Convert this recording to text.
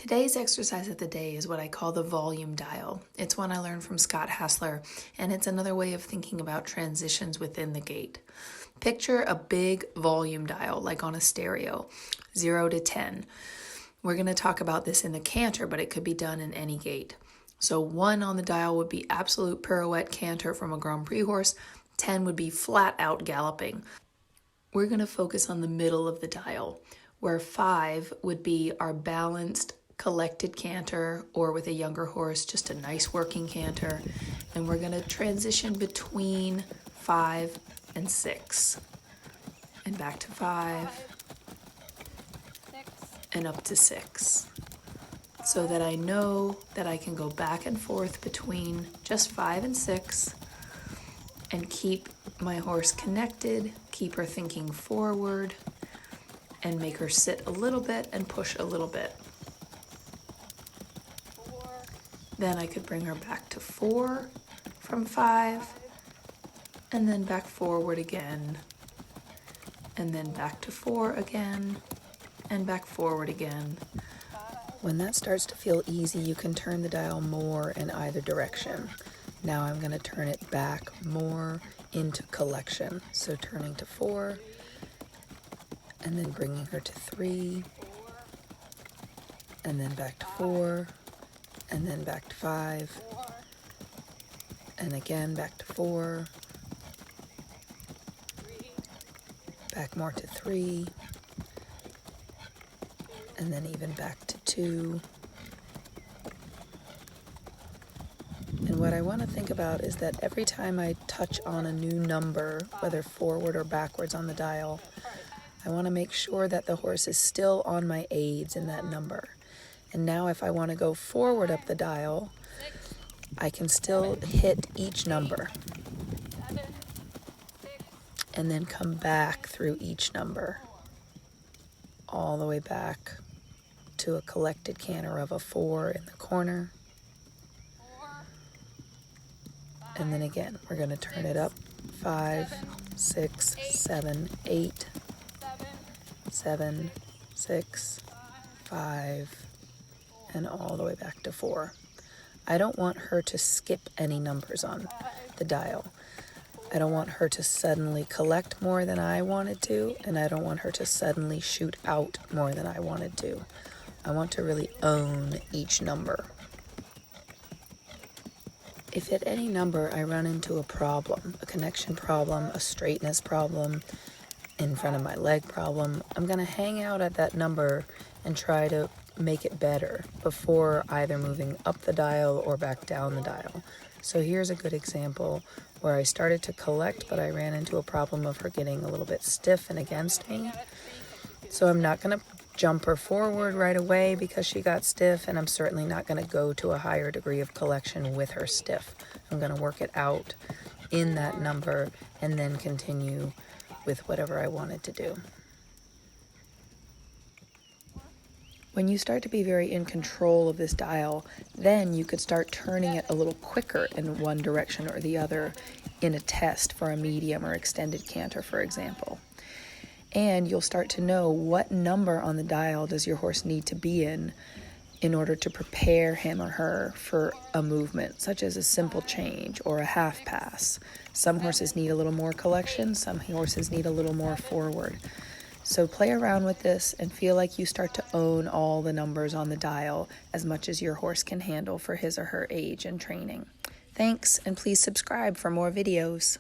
Today's exercise of the day is what I call the volume dial. It's one I learned from Scott Hassler, and it's another way of thinking about transitions within the gait. Picture a big volume dial, like on a stereo, 0 to 10. We're going to talk about this in the canter, but it could be done in any gait. So 1 on the dial would be absolute pirouette canter from a Grand Prix horse. 10 would be flat out galloping. We're going to focus on the middle of the dial, where 5 would be our balanced collected canter, or with a younger horse, just a nice working canter. And we're going to transition between 5 and 6. And back to 5. 6. And up to 6. So that I know that I can go back and forth between just 5 and 6 and keep my horse connected, keep her thinking forward, and make her sit a little bit and push a little bit. 4. Then I could bring her back to 4 from 5, and then back forward again, and then back to 4 again, and back forward again. When that starts to feel easy, you can turn the dial more in either direction. Now I'm going to turn it back more into collection. So turning to 4, and then bringing her to 3, and then back to 4, and then back to 5, and again back to 4, back more to 3, and then even back to 2. And what I want to think about is that every time I touch on a new number, whether forward or backwards on the dial, I want to make sure that the horse is still on my aids in that number. And now if I want to go forward up the dial, I can still hit each number and then come back through each number all the way back to a collected canter of a 4 in the corner. And then again, we're going to turn it up 5, 6, 7, 8, 7, 6, 5, and all the way back to 4. I don't want her to skip any numbers on the dial. I don't want her to suddenly collect more than I wanted to, and I don't want her to suddenly shoot out more than I wanted to. I want to really own each number. If at any number I run into a problem, a connection problem, a straightness problem, in front of my leg problem, I'm going to hang out at that number and try to make it better before either moving up the dial or back down the dial. So here's a good example where I started to collect, but I ran into a problem of her getting a little bit stiff and against me. So I'm not going to jump her forward right away because she got stiff, and I'm certainly not going to go to a higher degree of collection with her stiff. I'm going to work it out in that number and then continue with whatever I wanted to do. When you start to be very in control of this dial, then you could start turning it a little quicker in one direction or the other in a test for a medium or extended canter, for example. And you'll start to know what number on the dial does your horse need to be in order to prepare him or her for a movement, such as a simple change or a half pass. Some horses need a little more collection, some horses need a little more forward. So play around with this and feel like you start to own all the numbers on the dial as much as your horse can handle for his or her age and training. Thanks, and please subscribe for more videos.